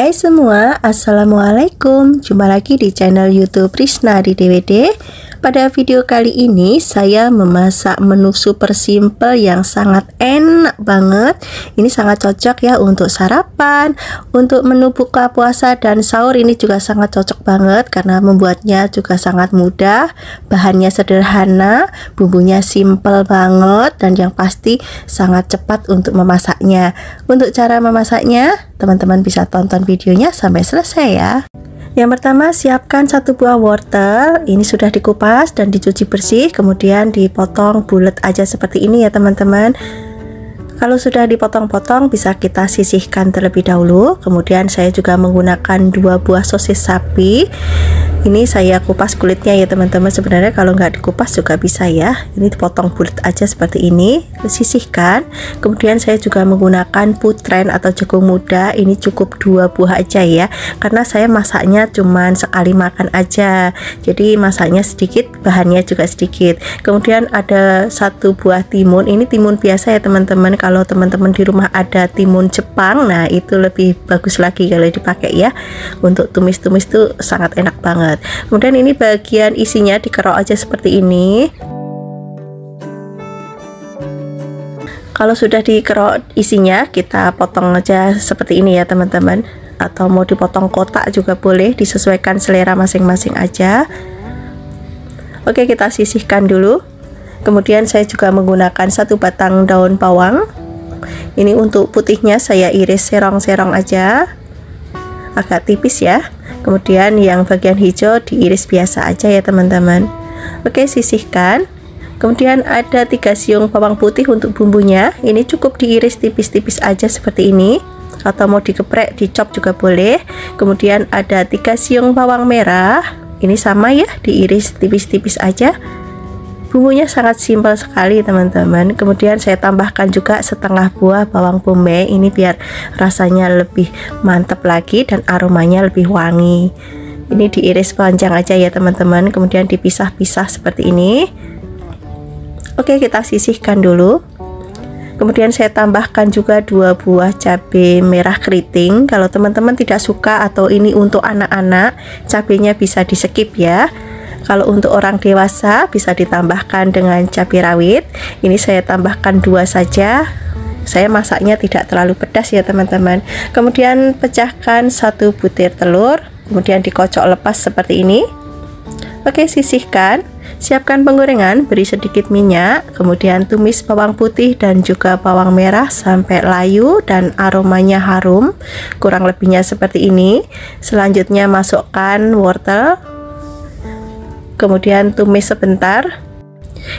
Hai semua, Assalamualaikum. Jumpa lagi di channel YouTube Risna di DWD. Pada video kali ini saya memasak menu super simple yang sangat enak banget. Ini sangat cocok ya untuk sarapan, untuk menu buka puasa dan sahur. Ini juga sangat cocok banget karena membuatnya juga sangat mudah. Bahannya sederhana, bumbunya simple banget, dan yang pasti sangat cepat untuk memasaknya. Untuk cara memasaknya, teman-teman bisa tonton videonya sampai selesai ya. Yang pertama, siapkan 1 buah wortel. Ini sudah dikupas dan dicuci bersih, kemudian dipotong bulat aja seperti ini ya teman-teman. Kalau sudah dipotong-potong, bisa kita sisihkan terlebih dahulu. Kemudian saya juga menggunakan 2 buah sosis sapi. Ini saya kupas kulitnya ya teman-teman. Sebenarnya kalau nggak dikupas juga bisa ya. Ini dipotong bulat aja seperti ini, disisihkan. Kemudian saya juga menggunakan putren atau jagung muda. Ini cukup 2 buah aja ya, karena saya masaknya cuman sekali makan aja. Jadi masaknya sedikit, bahannya juga sedikit. Kemudian ada 1 buah timun. Ini timun biasa ya teman-teman. Kalau teman-teman di rumah ada timun Jepang, nah itu lebih bagus lagi kalau dipakai ya. Untuk tumis-tumis tuh sangat enak banget. Kemudian ini bagian isinya dikerok aja seperti ini. Kalau sudah dikerok isinya, kita potong aja seperti ini ya teman-teman. Atau mau dipotong kotak juga boleh, disesuaikan selera masing-masing aja. Oke, kita sisihkan dulu. Kemudian saya juga menggunakan 1 batang daun bawang. Ini untuk putihnya saya iris serong-serong aja, agak tipis ya. Kemudian yang bagian hijau diiris biasa aja ya teman-teman. Oke, sisihkan. Kemudian ada 3 siung bawang putih untuk bumbunya. Ini cukup diiris tipis-tipis aja seperti ini, atau mau dikeprek, dicop juga boleh. Kemudian ada 3 siung bawang merah. Ini sama ya, diiris tipis-tipis aja. Bumbunya sangat simpel sekali teman-teman. Kemudian saya tambahkan juga setengah buah bawang bombay. Ini biar rasanya lebih mantap lagi dan aromanya lebih wangi. Ini diiris panjang aja ya teman-teman. Kemudian dipisah-pisah seperti ini. Oke, kita sisihkan dulu. Kemudian saya tambahkan juga 2 buah cabai merah keriting. Kalau teman-teman tidak suka atau ini untuk anak-anak, cabenya bisa di skip ya. Kalau untuk orang dewasa bisa ditambahkan dengan cabai rawit. Ini saya tambahkan 2 saja. Saya masaknya tidak terlalu pedas ya teman-teman. Kemudian pecahkan 1 butir telur, kemudian dikocok lepas seperti ini. Oke, sisihkan. Siapkan penggorengan, beri sedikit minyak, kemudian tumis bawang putih dan juga bawang merah sampai layu dan aromanya harum. Kurang lebihnya seperti ini. Selanjutnya masukkan wortel. Kemudian tumis sebentar.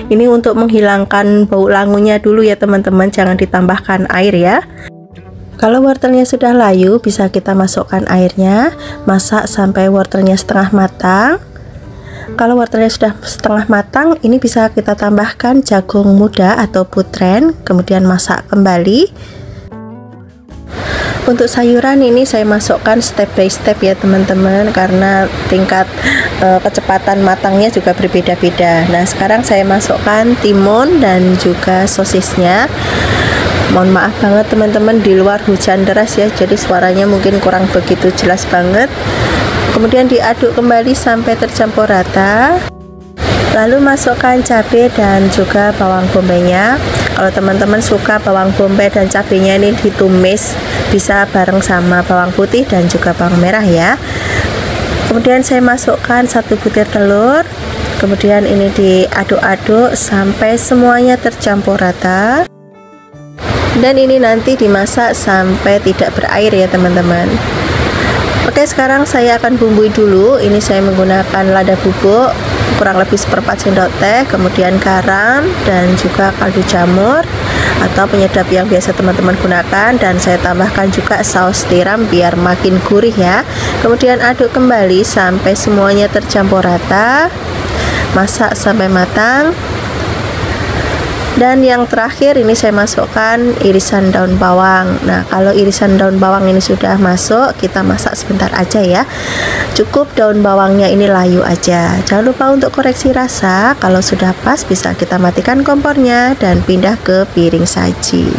Ini untuk menghilangkan bau langunya dulu ya teman-teman, jangan ditambahkan air ya. Kalau wortelnya sudah layu, bisa kita masukkan airnya. Masak sampai wortelnya setengah matang. Kalau wortelnya sudah setengah matang, ini bisa kita tambahkan jagung muda atau putren, kemudian masak kembali. Untuk sayuran ini saya masukkan step by step ya teman-teman, karena tingkat kecepatan matangnya juga berbeda-beda. Nah, sekarang saya masukkan timun dan juga sosisnya. Mohon maaf banget teman-teman, di luar hujan deras ya, jadi suaranya mungkin kurang begitu jelas banget. Kemudian diaduk kembali sampai tercampur rata. Lalu masukkan cabai dan juga bawang bombaynya. Kalau teman-teman suka bawang bombay dan cabenya ini ditumis, bisa bareng sama bawang putih dan juga bawang merah ya. Kemudian saya masukkan 1 butir telur. Kemudian ini diaduk-aduk sampai semuanya tercampur rata. Dan ini nanti dimasak sampai tidak berair ya teman-teman. Oke, sekarang saya akan bumbui dulu. Ini saya menggunakan lada bubuk kurang lebih 1/4 sendok teh, kemudian garam dan juga kaldu jamur atau penyedap yang biasa teman-teman gunakan, dan saya tambahkan juga saus tiram biar makin gurih ya. Kemudian aduk kembali sampai semuanya tercampur rata. Masak sampai matang. Dan yang terakhir ini saya masukkan irisan daun bawang. Nah, kalau irisan daun bawang ini sudah masuk, kita masak sebentar aja ya. Cukup daun bawangnya ini layu aja. Jangan lupa untuk koreksi rasa. Kalau sudah pas, bisa kita matikan kompornya dan pindah ke piring saji.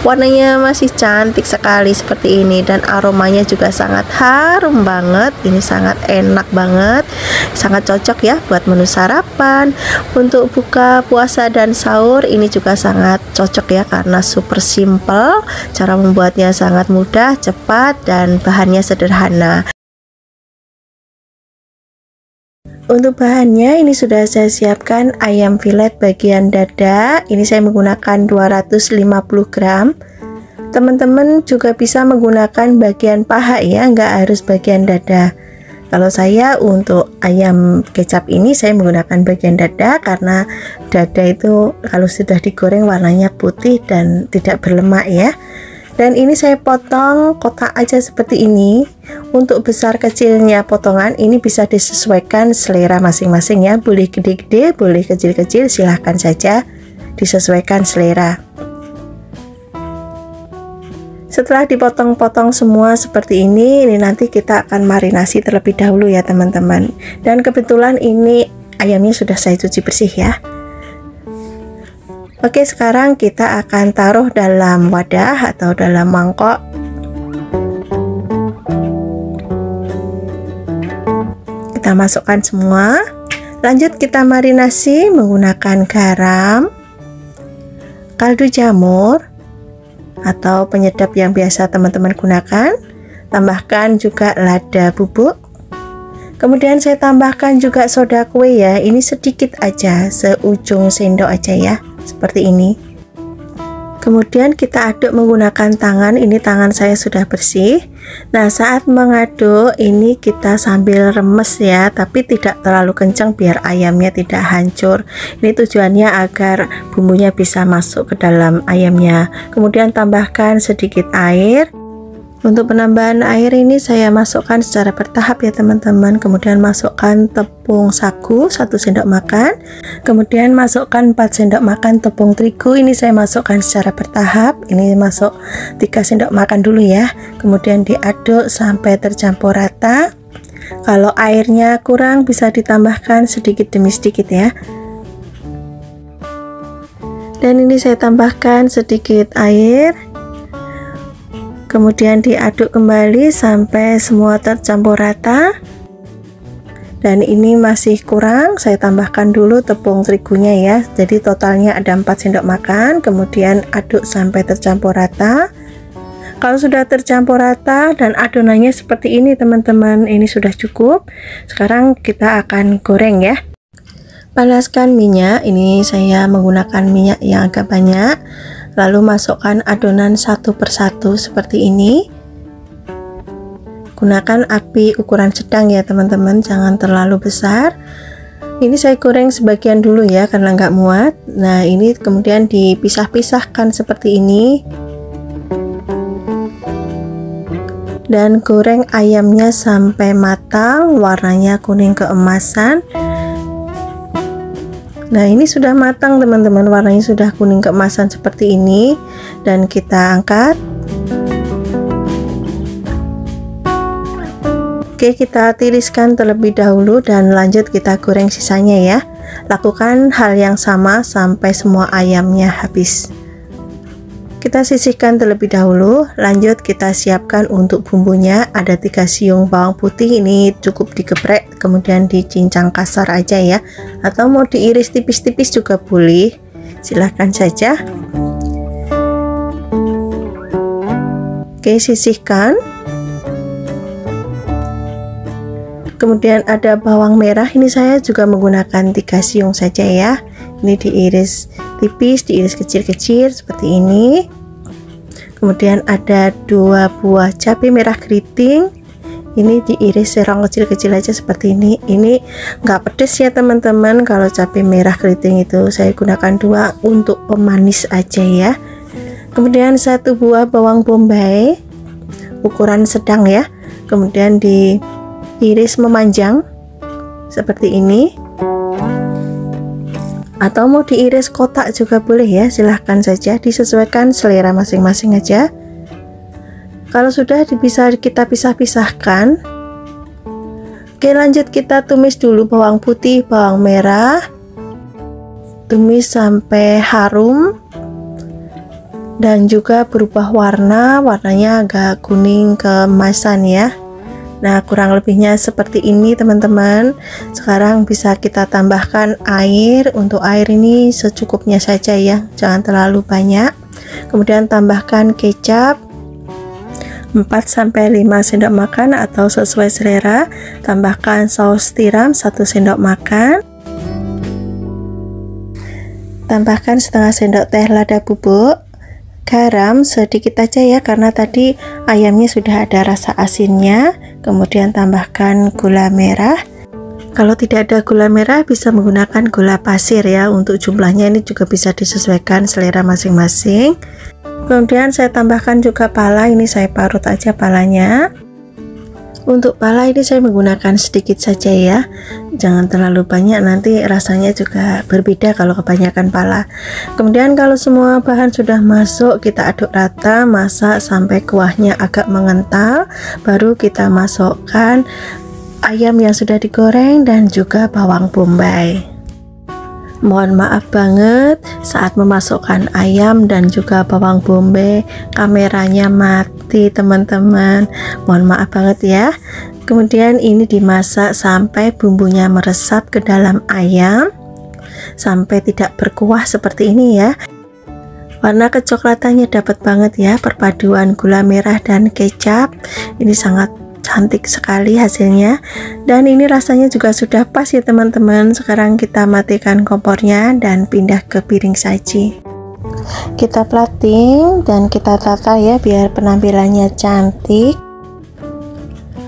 Warnanya masih cantik sekali seperti ini, dan aromanya juga sangat harum banget. Ini sangat enak banget, sangat cocok ya buat menu sarapan, untuk buka puasa dan sahur. Ini juga sangat cocok ya, karena super simple, cara membuatnya sangat mudah, cepat, dan bahannya sederhana. Untuk bahannya ini sudah saya siapkan ayam filet bagian dada. Ini saya menggunakan 250 gram. Teman-teman juga bisa menggunakan bagian paha ya, nggak harus bagian dada. Kalau saya untuk ayam kecap ini saya menggunakan bagian dada, karena dada itu kalau sudah digoreng warnanya putih dan tidak berlemak ya. Dan ini saya potong kotak aja seperti ini. Untuk besar kecilnya potongan ini bisa disesuaikan selera masing-masing ya. Boleh gede-gede, boleh kecil-kecil, silahkan saja disesuaikan selera. Setelah dipotong-potong semua seperti ini nanti kita akan marinasi terlebih dahulu ya teman-teman. Dan kebetulan ini ayamnya sudah saya cuci bersih ya. Oke, sekarang kita akan taruh dalam wadah atau dalam mangkok. Kita masukkan semua. Lanjut kita marinasi menggunakan garam, kaldu jamur, atau penyedap yang biasa teman-teman gunakan. Tambahkan juga lada bubuk. Kemudian saya tambahkan juga soda kue ya. Ini sedikit aja, seujung sendok aja ya, seperti ini. Kemudian kita aduk menggunakan tangan. Ini tangan saya sudah bersih. Nah, saat mengaduk ini kita sambil remes ya, tapi tidak terlalu kencang biar ayamnya tidak hancur. Ini tujuannya agar bumbunya bisa masuk ke dalam ayamnya. Kemudian tambahkan sedikit air. Untuk penambahan air ini saya masukkan secara bertahap ya teman-teman. Kemudian masukkan tepung sagu 1 sendok makan. Kemudian masukkan 4 sendok makan tepung terigu. Ini saya masukkan secara bertahap. Ini masuk 3 sendok makan dulu ya. Kemudian diaduk sampai tercampur rata. Kalau airnya kurang bisa ditambahkan sedikit demi sedikit ya. Dan ini saya tambahkan sedikit air. Kemudian diaduk kembali sampai semua tercampur rata. Dan ini masih kurang, saya tambahkan dulu tepung terigunya ya. Jadi totalnya ada 4 sendok makan. Kemudian aduk sampai tercampur rata. Kalau sudah tercampur rata dan adonannya seperti ini teman-teman, ini sudah cukup. Sekarang kita akan goreng ya. Panaskan minyak. Ini saya menggunakan minyak yang agak banyak. Lalu masukkan adonan satu persatu seperti ini. Gunakan api ukuran sedang ya teman-teman, jangan terlalu besar. Ini saya goreng sebagian dulu ya karena nggak muat. Nah, ini kemudian dipisah-pisahkan seperti ini. Dan goreng ayamnya sampai matang, warnanya kuning keemasan. Nah, ini sudah matang teman-teman, warnanya sudah kuning keemasan seperti ini. Dan kita angkat. Oke, kita tiriskan terlebih dahulu dan lanjut kita goreng sisanya ya. Lakukan hal yang sama sampai semua ayamnya habis. Kita sisihkan terlebih dahulu. Lanjut kita siapkan untuk bumbunya. Ada 3 siung bawang putih, ini cukup digeprek kemudian dicincang kasar aja ya, atau mau diiris tipis-tipis juga boleh, silahkan saja. Oke, sisihkan. Kemudian ada bawang merah, ini saya juga menggunakan 3 siung saja ya. Ini diiris tipis, diiris kecil-kecil seperti ini. Kemudian ada 2 buah cabai merah keriting, ini diiris serong kecil-kecil aja seperti ini. Ini nggak pedes ya teman-teman. Kalau cabai merah keriting itu saya gunakan 2 untuk pemanis aja ya. Kemudian 1 buah bawang bombay ukuran sedang ya, kemudian diiris memanjang seperti ini. atau mau diiris kotak juga boleh ya, silahkan saja, disesuaikan selera masing-masing aja. Kalau sudah bisa kita pisah-pisahkan. Oke, lanjut kita tumis dulu bawang putih, bawang merah, tumis sampai harum dan juga berubah warnanya agak kuning keemasan ya. Nah, kurang lebihnya seperti ini teman-teman. Sekarang bisa kita tambahkan air. Untuk air ini secukupnya saja ya, jangan terlalu banyak. Kemudian tambahkan kecap 4-5 sendok makan atau sesuai selera. Tambahkan saus tiram 1 sendok makan. Tambahkan setengah sendok teh lada bubuk. Garam sedikit aja ya, karena tadi ayamnya sudah ada rasa asinnya. Kemudian tambahkan gula merah. Kalau tidak ada gula merah bisa menggunakan gula pasir ya. Untuk jumlahnya ini juga bisa disesuaikan selera masing-masing. Kemudian saya tambahkan juga pala, ini saya parut aja palanya. Untuk pala ini saya menggunakan sedikit saja ya, jangan terlalu banyak, nanti rasanya juga berbeda kalau kebanyakan pala. Kemudian kalau semua bahan sudah masuk, kita aduk rata, masak sampai kuahnya agak mengental, baru kita masukkan ayam yang sudah digoreng dan juga bawang bombay. Mohon maaf banget, saat memasukkan ayam dan juga bawang bombay kameranya mati teman-teman, mohon maaf banget ya. Kemudian ini dimasak sampai bumbunya meresap ke dalam ayam sampai tidak berkuah seperti ini ya. Warna kecoklatannya dapat banget ya, perpaduan gula merah dan kecap ini sangat cantik sekali hasilnya. Dan ini rasanya juga sudah pas ya teman-teman. Sekarang kita matikan kompornya dan pindah ke piring saji. Kita plating dan kita tata ya biar penampilannya cantik.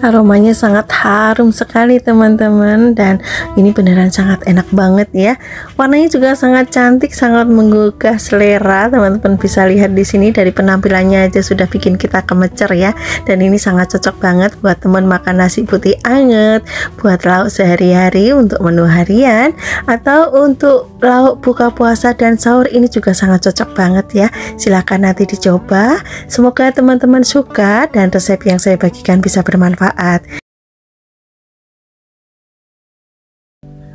Aromanya sangat harum sekali teman-teman, dan ini beneran sangat enak banget ya. Warnanya juga sangat cantik, sangat menggugah selera. Teman-teman bisa lihat di sini dari penampilannya aja sudah bikin kita kemecer ya. Dan ini sangat cocok banget buat teman makan nasi putih anget, buat lauk sehari-hari untuk menu harian, atau untuk lauk buka puasa dan sahur. Ini juga sangat cocok banget ya. Silahkan nanti dicoba. Semoga teman-teman suka dan resep yang saya bagikan bisa bermanfaat.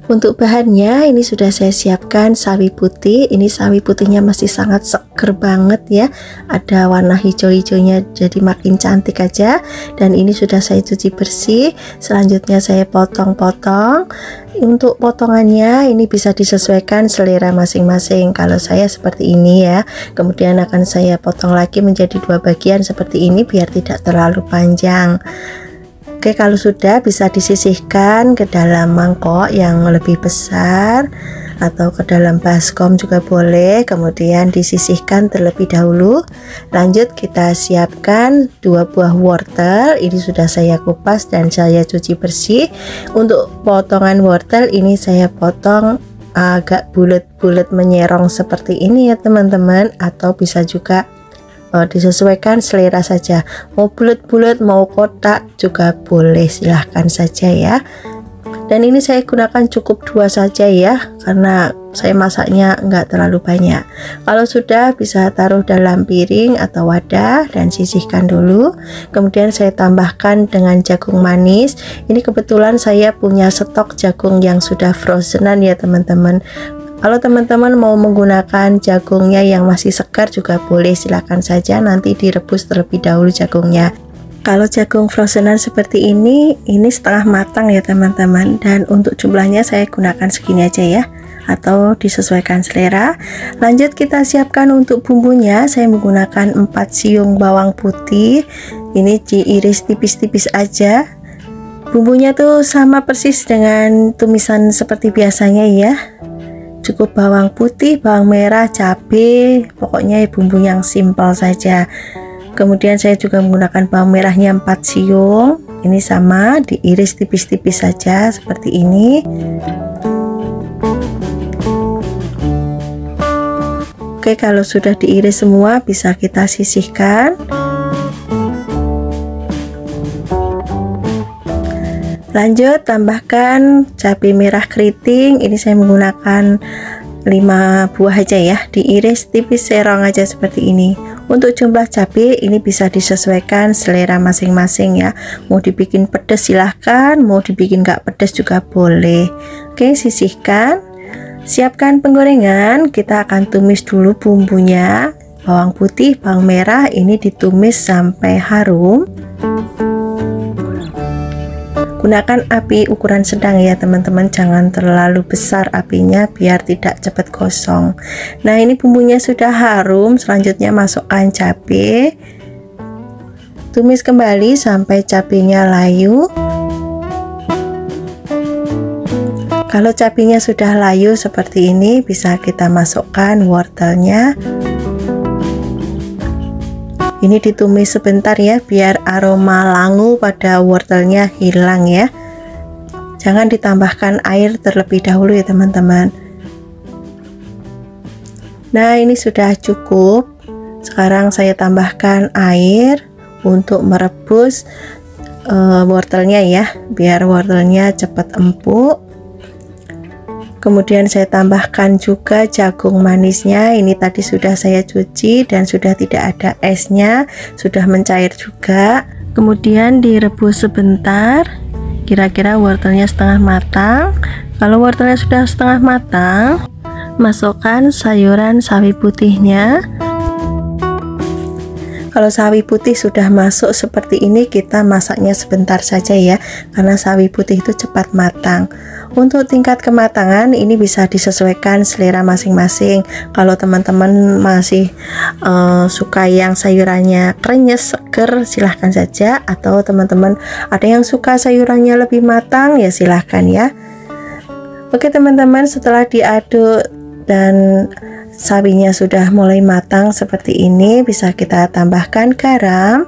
Untuk bahannya ini sudah saya siapkan sawi putih. Ini sawi putihnya masih sangat seger banget ya, ada warna hijau-hijaunya jadi makin cantik aja. Dan ini sudah saya cuci bersih. Selanjutnya saya potong-potong. Untuk potongannya ini bisa disesuaikan selera masing-masing. Kalau saya seperti ini ya, kemudian akan saya potong lagi menjadi 2 bagian seperti ini biar tidak terlalu panjang. Oke, kalau sudah bisa disisihkan ke dalam mangkok yang lebih besar atau ke dalam baskom juga boleh. Kemudian disisihkan terlebih dahulu. Lanjut kita siapkan 2 buah wortel. Ini sudah saya kupas dan saya cuci bersih. Untuk potongan wortel ini saya potong agak bulat-bulat menyerong seperti ini ya teman-teman, atau bisa juga disesuaikan selera saja, mau bulat-bulat mau kotak juga boleh, silahkan saja ya. Dan ini saya gunakan cukup 2 saja ya, karena saya masaknya enggak terlalu banyak. Kalau sudah bisa taruh dalam piring atau wadah dan sisihkan dulu. Kemudian saya tambahkan dengan jagung manis. Ini kebetulan saya punya stok jagung yang sudah frozenan ya teman-teman. Kalau teman-teman mau menggunakan jagungnya yang masih segar juga boleh, silakan saja, nanti direbus terlebih dahulu jagungnya. Kalau jagung frozenan seperti ini setengah matang ya teman-teman, dan untuk jumlahnya saya gunakan segini aja ya, atau disesuaikan selera. Lanjut kita siapkan untuk bumbunya. Saya menggunakan 4 siung bawang putih, ini diiris tipis-tipis aja. Bumbunya tuh sama persis dengan tumisan seperti biasanya ya. Cukup bawang putih, bawang merah, cabai, pokoknya bumbu yang simpel saja. Kemudian saya juga menggunakan bawang merahnya 4 siung. Ini sama diiris tipis-tipis saja seperti ini. Oke, kalau sudah diiris semua bisa kita sisihkan. Lanjut tambahkan cabai merah keriting. Ini saya menggunakan 5 buah aja ya, diiris tipis serong aja seperti ini. Untuk jumlah cabai ini bisa disesuaikan selera masing-masing ya, mau dibikin pedas silahkan, mau dibikin gak pedas juga boleh. Oke, sisihkan. Siapkan penggorengan, kita akan tumis dulu bumbunya. Bawang putih, bawang merah ini ditumis sampai harum. Gunakan api ukuran sedang ya teman-teman, jangan terlalu besar apinya biar tidak cepat gosong. Nah, ini bumbunya sudah harum, selanjutnya masukkan cabai. Tumis kembali sampai cabenya layu. Kalau cabenya sudah layu seperti ini, bisa kita masukkan wortelnya. Ini ditumis sebentar ya, biar aroma langu pada wortelnya hilang ya. Jangan ditambahkan air terlebih dahulu ya teman-teman. Nah, ini sudah cukup. Sekarang saya tambahkan air untuk merebus wortelnya ya, biar wortelnya cepat empuk. Kemudian saya tambahkan juga jagung manisnya. Ini tadi sudah saya cuci dan sudah tidak ada esnya, sudah mencair juga. Kemudian direbus sebentar, kira-kira wortelnya setengah matang. Kalau wortelnya sudah setengah matang, masukkan sayuran sawi putihnya. Kalau sawi putih sudah masuk seperti ini, kita masaknya sebentar saja ya, karena sawi putih itu cepat matang. Untuk tingkat kematangan ini bisa disesuaikan selera masing-masing. Kalau teman-teman masih suka yang sayurannya krenyes, seger, silahkan saja. Atau teman-teman ada yang suka sayurannya lebih matang, ya silahkan ya. Oke teman-teman, setelah diaduk dan sawinya sudah mulai matang seperti ini, bisa kita tambahkan garam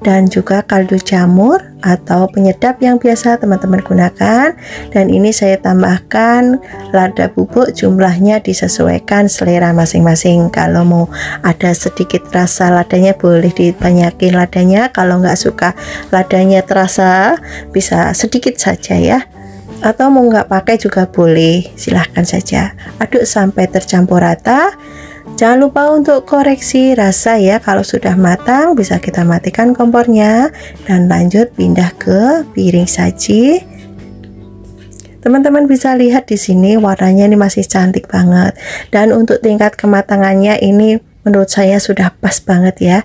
dan juga kaldu jamur atau penyedap yang biasa teman-teman gunakan. Dan ini saya tambahkan lada bubuk, jumlahnya disesuaikan selera masing-masing. Kalau mau ada sedikit rasa ladanya boleh dibanyakin ladanya, kalau nggak suka ladanya terasa bisa sedikit saja ya, atau mau nggak pakai juga boleh, silahkan saja. Aduk sampai tercampur rata. Jangan lupa untuk koreksi rasa ya. Kalau sudah matang bisa kita matikan kompornya dan lanjut pindah ke piring saji. Teman-teman bisa lihat di sini warnanya ini masih cantik banget, dan untuk tingkat kematangannya ini menurut saya sudah pas banget ya.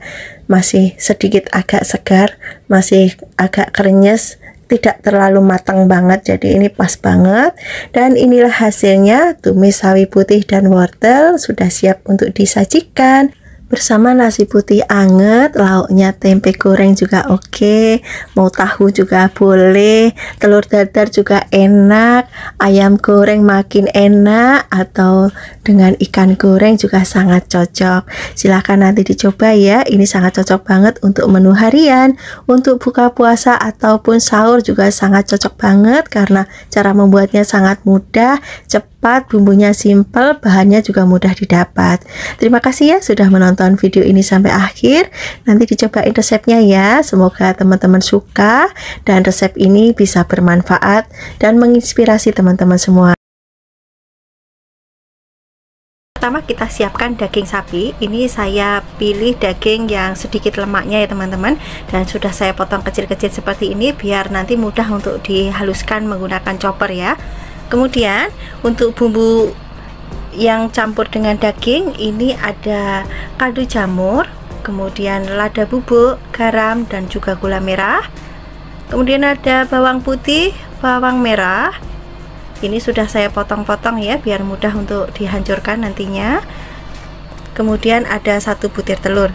Masih sedikit agak segar, masih agak krenyes, tidak terlalu matang banget, jadi ini pas banget. Dan inilah hasilnya, tumis sawi putih dan wortel sudah siap untuk disajikan bersama nasi putih anget, lauknya tempe goreng juga oke, mau tahu juga boleh, telur dadar juga enak, ayam goreng makin enak, atau dengan ikan goreng juga sangat cocok. Silahkan nanti dicoba ya, ini sangat cocok banget untuk menu harian, untuk buka puasa ataupun sahur juga sangat cocok banget karena cara membuatnya sangat mudah, cepat, bumbunya simple, bahannya juga mudah didapat. Terima kasih ya sudah menonton video ini sampai akhir. Nanti dicobain resepnya ya, semoga teman-teman suka dan resep ini bisa bermanfaat dan menginspirasi teman-teman semua. Pertama kita siapkan daging sapi. Ini saya pilih daging yang sedikit lemaknya ya teman-teman, dan sudah saya potong kecil-kecil seperti ini biar nanti mudah untuk dihaluskan menggunakan chopper ya. Kemudian untuk bumbu yang campur dengan daging ini ada kaldu jamur, kemudian lada bubuk, garam dan juga gula merah. Kemudian ada bawang putih, bawang merah. Ini sudah saya potong-potong ya biar mudah untuk dihancurkan nantinya. Kemudian ada 1 butir telur.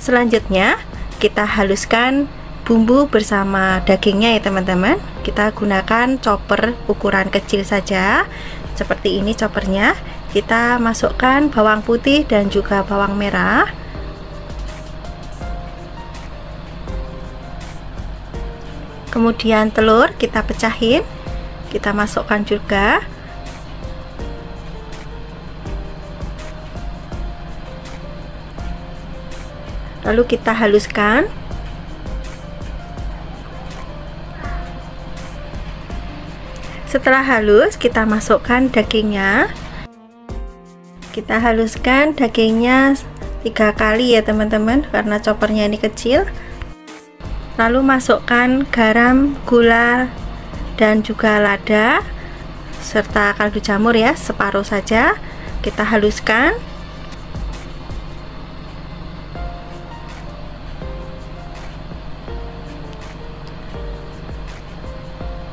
Selanjutnya kita haluskan bumbu bersama dagingnya ya teman-teman. Kita gunakan chopper ukuran kecil saja. Seperti ini choppernya. Kita masukkan bawang putih dan juga bawang merah. Kemudian telur kita pecahin, kita masukkan juga. Lalu kita haluskan. Setelah halus kita masukkan dagingnya. Kita haluskan dagingnya 3 kali ya teman-teman, karena choppernya ini kecil. Lalu masukkan garam, gula, dan juga lada serta kaldu jamur ya, separuh saja. Kita haluskan.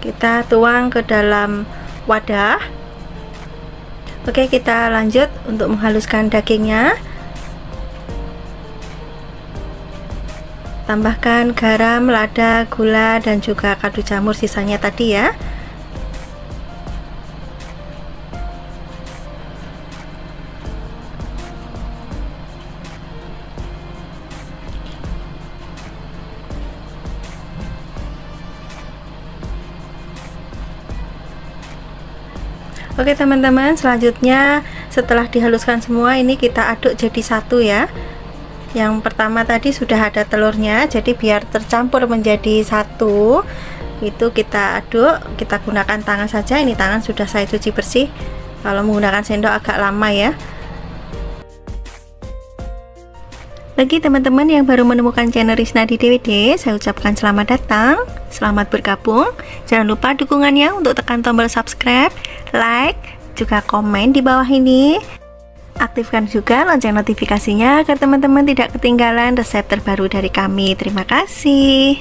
Kita tuang ke dalam wadah. Oke, kita lanjut untuk menghaluskan dagingnya. Tambahkan garam, lada, gula, dan juga kaldu jamur sisanya tadi ya. Oke teman-teman, selanjutnya setelah dihaluskan semua ini kita aduk jadi satu ya. Yang pertama tadi sudah ada telurnya, jadi biar tercampur menjadi satu, itu kita aduk. Kita gunakan tangan saja, ini tangan sudah saya cuci bersih. Kalau menggunakan sendok agak lama ya. Bagi teman-teman yang baru menemukan channel Risnadi DWD, saya ucapkan selamat datang, selamat bergabung. Jangan lupa dukungannya untuk tekan tombol subscribe, like, juga komen di bawah ini. Aktifkan juga lonceng notifikasinya agar teman-teman tidak ketinggalan resep terbaru dari kami. Terima kasih.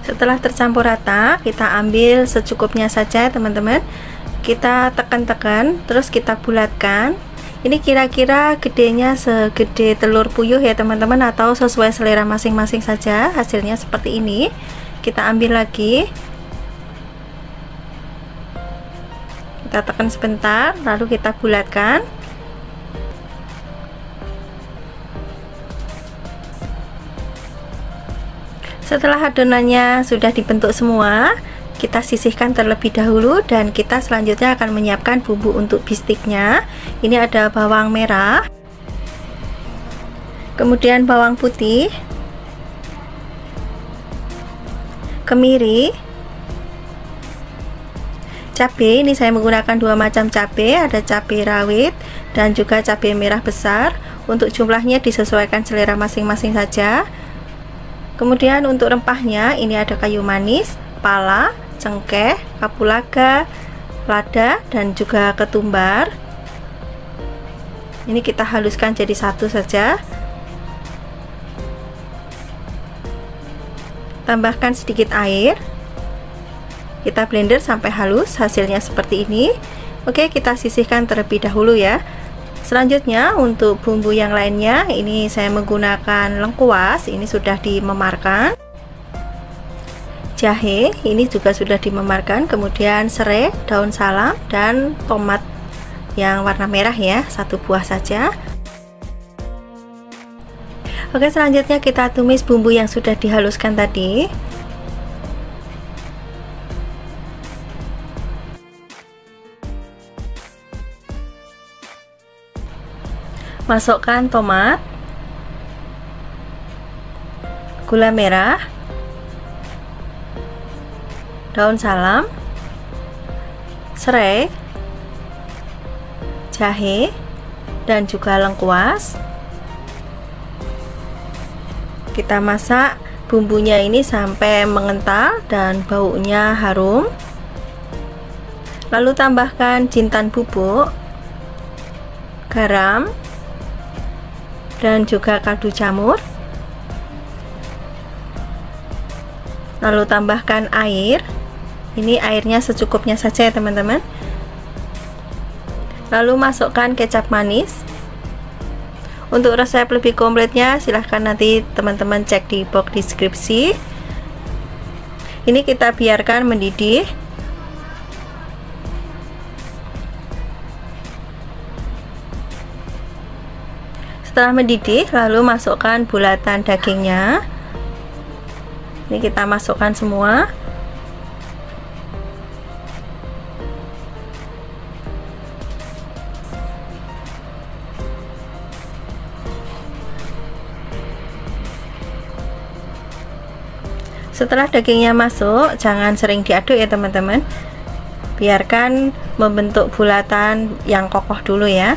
Setelah tercampur rata, kita ambil secukupnya saja teman-teman. Kita tekan-tekan, terus kita bulatkan. Ini kira-kira gedenya segede telur puyuh ya teman-teman, atau sesuai selera masing-masing saja. Hasilnya seperti ini. Kita ambil lagi, kita tekan sebentar, lalu kita bulatkan. Setelah adonannya sudah dibentuk semua, kita sisihkan terlebih dahulu, dan kita selanjutnya akan menyiapkan bumbu untuk bistiknya. Ini ada bawang merah, kemudian bawang putih, kemiri, cabai. Ini saya menggunakan 2 macam cabai, ada cabai rawit dan juga cabai merah besar. Untuk jumlahnya disesuaikan selera masing-masing saja. Kemudian untuk rempahnya ini ada kayu manis, pala, cengkeh, kapulaga, lada, dan juga ketumbar. Ini kita haluskan jadi satu saja. Tambahkan sedikit air. Kita blender sampai halus, hasilnya seperti ini. Oke, kita sisihkan terlebih dahulu ya. Selanjutnya untuk bumbu yang lainnya, ini saya menggunakan lengkuas, ini sudah dimemarkan. Jahe, ini juga sudah dimemarkan. Kemudian serai, daun salam, dan tomat yang warna merah ya, 1 buah saja. Oke, selanjutnya kita tumis bumbu yang sudah dihaluskan tadi. Masukkan tomat, gula merah, daun salam, serai, jahe, dan juga lengkuas. Kita masak bumbunya ini sampai mengental dan baunya harum. Lalu tambahkan jintan bubuk, garam, dan juga kaldu jamur. Lalu tambahkan air. Ini airnya secukupnya saja ya teman-teman. Lalu masukkan kecap manis. Untuk resep lebih komplitnya silahkan nanti teman-teman cek di box deskripsi. Ini kita biarkan mendidih. Setelah mendidih, lalu masukkan bulatan dagingnya. Ini kita masukkan semua. Setelah dagingnya masuk, jangan sering diaduk ya teman-teman. biarkan membentuk bulatan yang kokoh dulu ya.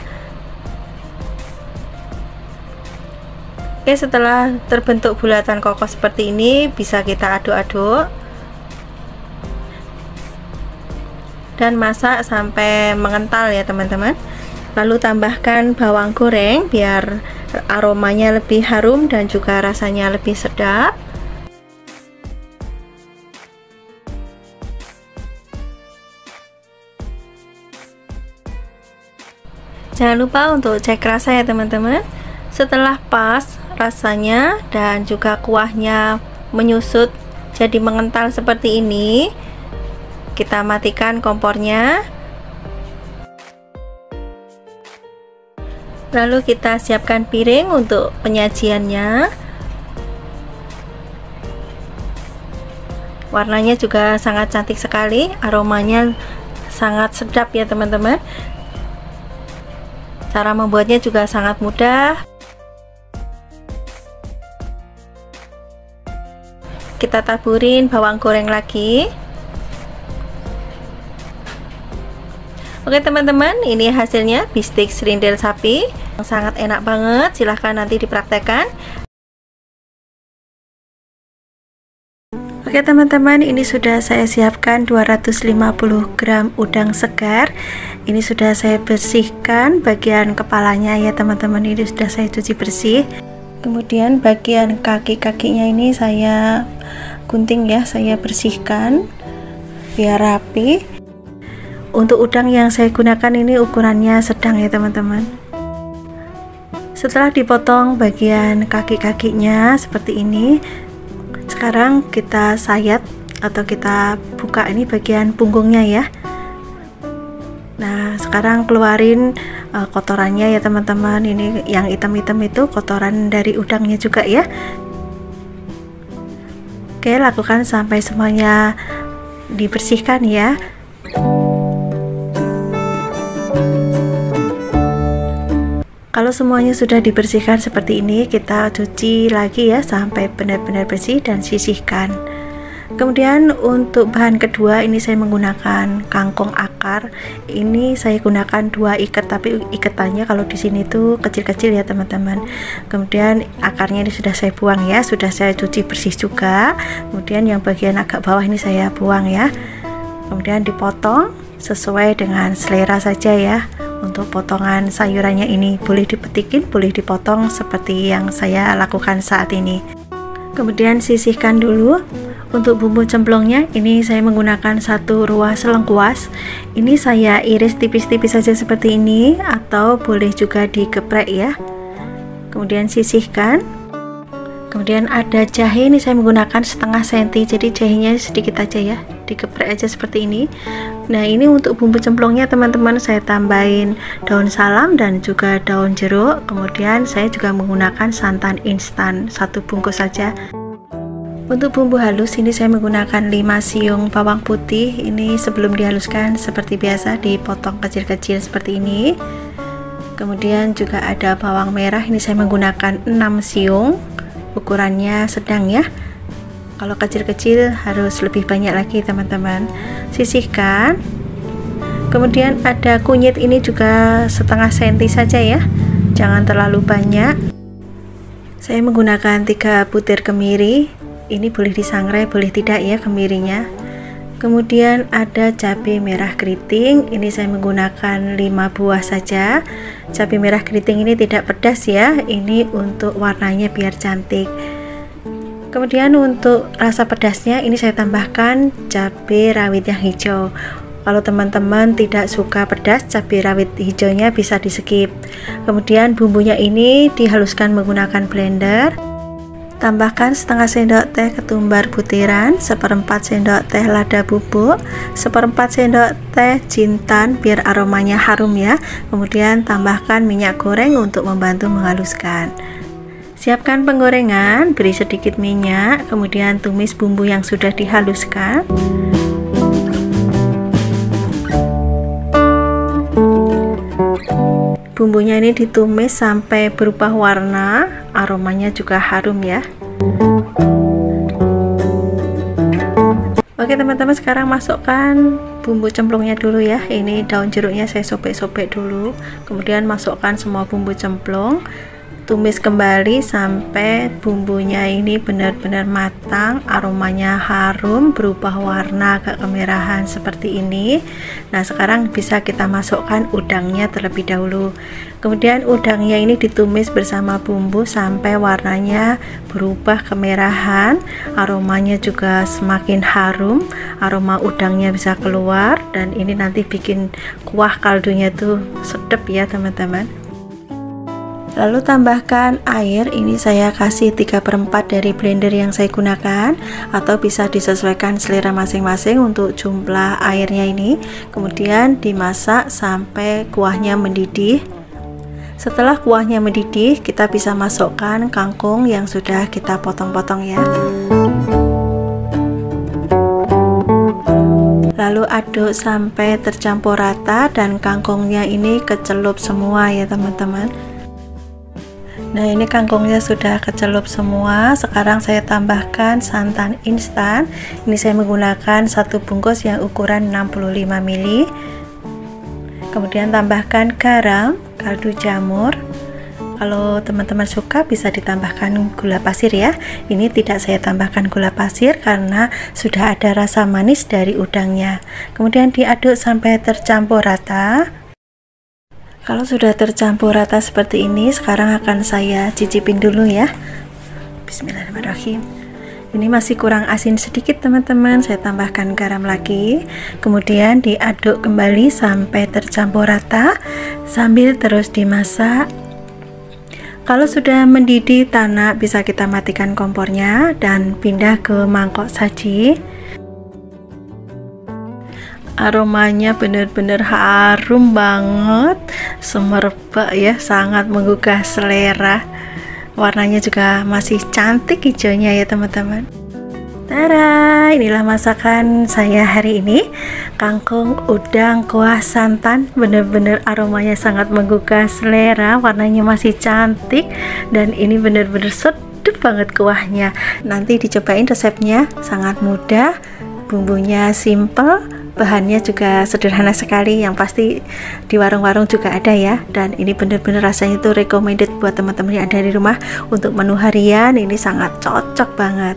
Oke, setelah terbentuk bulatan kokoh seperti ini, bisa kita aduk-aduk dan masak sampai mengental ya teman-teman. Lalu tambahkan bawang goreng biar aromanya lebih harum dan juga rasanya lebih sedap. Jangan lupa untuk cek rasa ya teman-teman. Setelah pas rasanya dan juga kuahnya menyusut jadi mengental seperti ini, kita matikan kompornya. Lalu kita siapkan piring untuk penyajiannya. Warnanya juga sangat cantik sekali, aromanya sangat sedap ya teman-teman. Cara membuatnya juga sangat mudah. Kita taburin bawang goreng lagi. Oke teman-teman, ini hasilnya bistik serindel sapi. Sangat enak banget, silahkan nanti dipraktekkan. Oke teman-teman, ini sudah saya siapkan 250 gram udang segar. Ini sudah saya bersihkan bagian kepalanya ya teman-teman, ini sudah saya cuci bersih. Kemudian bagian kaki-kakinya ini saya gunting ya, saya bersihkan biar rapi. Untuk udang yang saya gunakan ini ukurannya sedang ya teman-teman. Setelah dipotong bagian kaki-kakinya seperti ini, sekarang kita sayat atau kita buka ini bagian punggungnya ya. Nah, sekarang keluarin kotorannya ya teman-teman. Ini yang hitam-hitam itu kotoran dari udangnya juga ya. Oke, lakukan sampai semuanya dibersihkan ya. Kalau semuanya sudah dibersihkan seperti ini, kita cuci lagi ya sampai benar-benar bersih dan sisihkan. Kemudian untuk bahan kedua ini saya menggunakan kangkung akar. Ini saya gunakan 2 ikat, tapi ikatannya kalau di sini tuh kecil-kecil ya teman-teman. Kemudian akarnya ini sudah saya buang ya, sudah saya cuci bersih juga. Kemudian yang bagian agak bawah ini saya buang ya. Kemudian dipotong sesuai dengan selera saja ya. Untuk potongan sayurannya ini boleh dipetikin, boleh dipotong seperti yang saya lakukan saat ini. Kemudian sisihkan dulu. Untuk bumbu cemplungnya ini saya menggunakan 1 ruas lengkuas. Ini saya iris tipis-tipis saja seperti ini, atau boleh juga digeprek ya. Kemudian sisihkan. Kemudian ada jahe, ini saya menggunakan setengah senti, jadi jahenya sedikit aja ya, digeprek aja seperti ini. Nah, ini untuk bumbu cemplungnya teman-teman, saya tambahin daun salam dan juga daun jeruk. Kemudian saya juga menggunakan santan instan 1 bungkus saja. Untuk bumbu halus ini saya menggunakan 5 siung bawang putih. Ini sebelum dihaluskan seperti biasa dipotong kecil-kecil seperti ini. Kemudian juga ada bawang merah, ini saya menggunakan 6 siung, ukurannya sedang ya. Kalau kecil-kecil harus lebih banyak lagi teman-teman. Sisihkan. Kemudian ada kunyit, ini juga setengah senti saja ya, jangan terlalu banyak. Saya menggunakan 3 butir kemiri. Ini boleh disangrai, boleh tidak ya kemirinya. Kemudian ada cabai merah keriting, ini saya menggunakan 5 buah saja. Cabai merah keriting ini tidak pedas ya, ini untuk warnanya biar cantik. Kemudian untuk rasa pedasnya ini saya tambahkan cabai rawit yang hijau. Kalau teman-teman tidak suka pedas, cabai rawit hijaunya bisa di skip. Kemudian bumbunya ini dihaluskan menggunakan blender. Tambahkan setengah sendok teh ketumbar butiran, 1/4 sendok teh lada bubuk, 1/4 sendok teh jintan biar aromanya harum ya. Kemudian tambahkan minyak goreng untuk membantu menghaluskan. Siapkan penggorengan, beri sedikit minyak, kemudian tumis bumbu yang sudah dihaluskan. Bumbunya ini ditumis sampai berubah warna, aromanya juga harum ya. Oke teman-teman, sekarang masukkan bumbu cemplungnya dulu ya. Ini daun jeruknya saya sobek-sobek dulu, kemudian masukkan semua bumbu cemplung, tumis kembali sampai bumbunya ini benar-benar matang, aromanya harum, berubah warna agak kemerahan seperti ini. Nah sekarang bisa kita masukkan udangnya terlebih dahulu. Kemudian udangnya ini ditumis bersama bumbu sampai warnanya berubah kemerahan, aromanya juga semakin harum, aroma udangnya bisa keluar, dan ini nanti bikin kuah kaldunya tuh sedap ya teman-teman. Lalu tambahkan air, ini saya kasih 3/4 dari blender yang saya gunakan, atau bisa disesuaikan selera masing-masing untuk jumlah airnya ini. Kemudian dimasak sampai kuahnya mendidih. Setelah kuahnya mendidih, kita bisa masukkan kangkung yang sudah kita potong-potong ya. Lalu aduk sampai tercampur rata dan kangkungnya ini kecelup semua ya teman-teman. Nah ini kangkungnya sudah kecelup semua. Sekarang saya tambahkan santan instan. Ini saya menggunakan 1 bungkus yang ukuran 65 ml. Kemudian tambahkan garam, kaldu jamur. Kalau teman-teman suka bisa ditambahkan gula pasir ya. Ini tidak saya tambahkan gula pasir karena sudah ada rasa manis dari udangnya. Kemudian diaduk sampai tercampur rata. Kalau sudah tercampur rata seperti ini, sekarang akan saya cicipin dulu ya. Bismillahirrahmanirrahim. Ini masih kurang asin sedikit teman-teman, saya tambahkan garam lagi. Kemudian diaduk kembali sampai tercampur rata sambil terus dimasak. Kalau sudah mendidih tanak, bisa kita matikan kompornya dan pindah ke mangkok saji. Aromanya benar-benar harum banget, semerbak ya, sangat menggugah selera. Warnanya juga masih cantik hijaunya ya teman-teman. Tada, inilah masakan saya hari ini, kangkung udang kuah santan. Benar-benar aromanya sangat menggugah selera, warnanya masih cantik, dan ini benar-benar sedap banget kuahnya. Nanti dicobain resepnya, sangat mudah, bumbunya simple, bahannya juga sederhana sekali, yang pasti di warung-warung juga ada ya. Dan ini benar-benar rasanya itu recommended buat teman-teman yang ada di rumah untuk menu harian. Ini sangat cocok banget.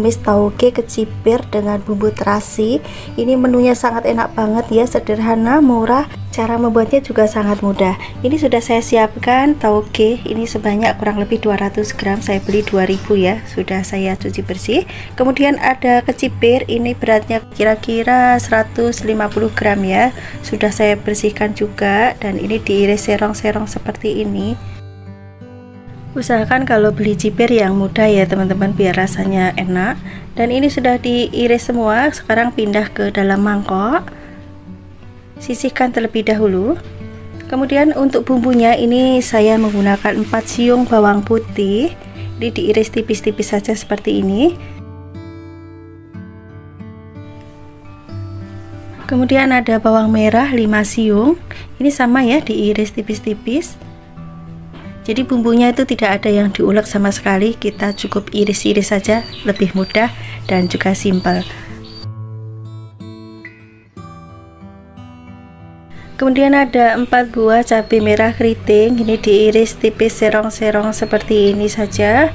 Tumis tauge kecipir dengan bumbu terasi. Ini menunya sangat enak banget ya, sederhana, murah. Cara membuatnya juga sangat mudah. Ini sudah saya siapkan tauge, ini sebanyak kurang lebih 200 gram, saya beli 2000 ya, sudah saya cuci bersih. Kemudian ada kecipir, ini beratnya kira-kira 150 gram ya, sudah saya bersihkan juga, dan ini diiris serong-serong seperti ini. Usahakan kalau beli cipir yang muda ya teman-teman, biar rasanya enak. Dan ini sudah diiris semua. Sekarang pindah ke dalam mangkok, sisihkan terlebih dahulu. Kemudian untuk bumbunya ini saya menggunakan 4 siung bawang putih. Ini diiris tipis-tipis saja seperti ini. Kemudian ada bawang merah 5 siung. Ini sama ya, diiris tipis-tipis. Jadi bumbunya itu tidak ada yang diulek sama sekali, kita cukup iris-iris saja, lebih mudah dan juga simpel. Kemudian ada 4 buah cabai merah keriting, ini diiris tipis serong-serong seperti ini saja.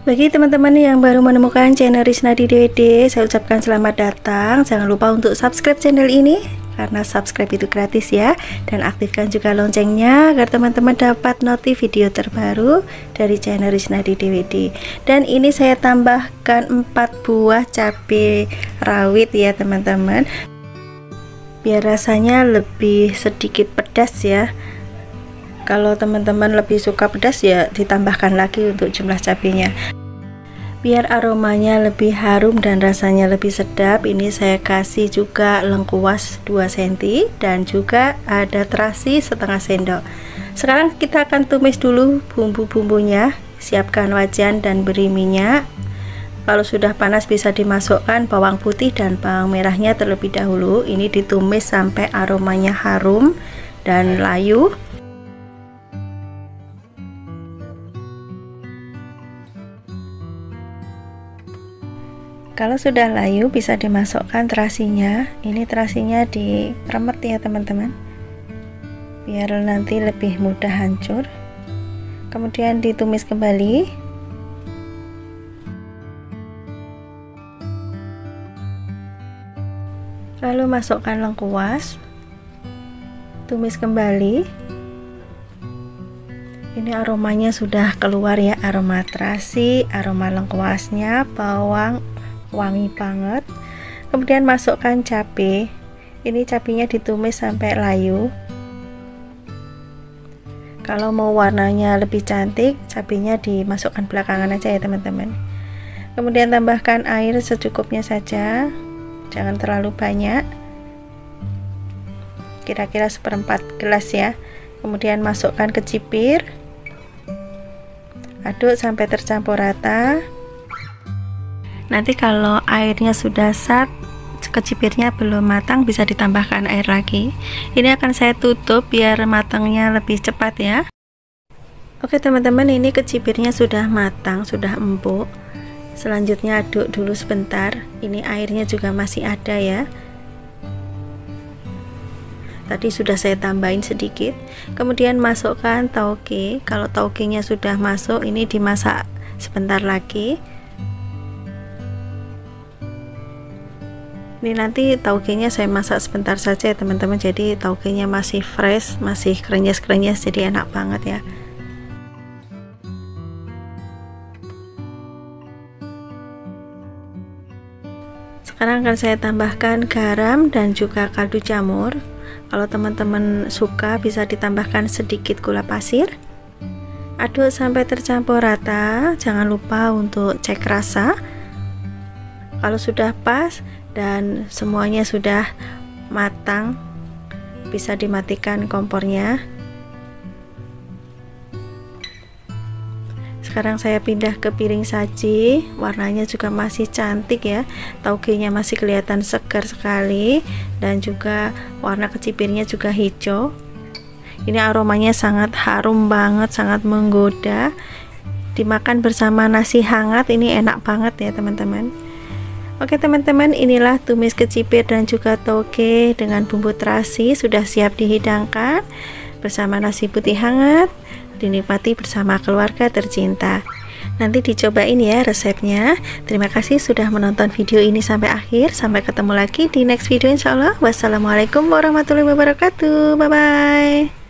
Bagi teman-teman yang baru menemukan channel Risnadi DWD, saya ucapkan selamat datang. Jangan lupa untuk subscribe channel ini, karena subscribe itu gratis ya, dan aktifkan juga loncengnya agar teman-teman dapat notif video terbaru dari channel Risnadi DWD. Dan ini saya tambahkan 4 buah cabai rawit ya teman-teman, biar rasanya lebih sedikit pedas ya. Kalau teman-teman lebih suka pedas ya ditambahkan lagi untuk jumlah cabenya, biar aromanya lebih harum dan rasanya lebih sedap. Ini saya kasih juga lengkuas 2 cm dan juga ada terasi setengah sendok. Sekarang kita akan tumis dulu bumbu-bumbunya. Siapkan wajan dan beri minyak. Kalau sudah panas bisa dimasukkan bawang putih dan bawang merahnya terlebih dahulu. Ini ditumis sampai aromanya harum dan layu. Kalau sudah layu bisa dimasukkan terasinya. Ini terasinya diremet ya teman-teman, biar nanti lebih mudah hancur. Kemudian ditumis kembali. Lalu masukkan lengkuas, tumis kembali. Ini aromanya sudah keluar ya, aroma terasi, aroma lengkuasnya, bawang, wangi banget. Kemudian masukkan cabai. Ini cabenya ditumis sampai layu. Kalau mau warnanya lebih cantik, cabenya dimasukkan belakangan aja ya teman-teman. Kemudian tambahkan air secukupnya saja, jangan terlalu banyak, kira-kira 1/4 gelas ya. Kemudian masukkan kecipir, aduk sampai tercampur rata. Nanti kalau airnya sudah sat, kecipirnya belum matang, bisa ditambahkan air lagi. Ini akan saya tutup biar matangnya lebih cepat ya. Oke teman-teman, ini kecipirnya sudah matang, sudah empuk. Selanjutnya aduk dulu sebentar. Ini airnya juga masih ada ya, tadi sudah saya tambahin sedikit. Kemudian masukkan tauge. Kalau taugenya sudah masuk, ini dimasak sebentar lagi. Ini nanti taugenya saya masak sebentar saja ya teman-teman, jadi taugenya masih fresh, masih krenyes-krenyes, jadi enak banget ya. Sekarang akan saya tambahkan garam dan juga kaldu jamur. Kalau teman-teman suka bisa ditambahkan sedikit gula pasir. Aduk sampai tercampur rata. Jangan lupa untuk cek rasa. Kalau sudah pas dan semuanya sudah matang, bisa dimatikan kompornya. Sekarang saya pindah ke piring saji. Warnanya juga masih cantik ya, taugenya masih kelihatan segar sekali, dan juga warna kecipirnya juga hijau. Ini aromanya sangat harum banget, sangat menggoda. Dimakan bersama nasi hangat ini enak banget ya teman-teman. Oke teman-teman, inilah tumis kecipir dan juga toge dengan bumbu terasi sudah siap dihidangkan bersama nasi putih hangat, dinikmati bersama keluarga tercinta. Nanti dicobain ya resepnya. Terima kasih sudah menonton video ini sampai akhir. Sampai ketemu lagi di next video insyaallah. Wassalamualaikum warahmatullahi wabarakatuh. Bye bye.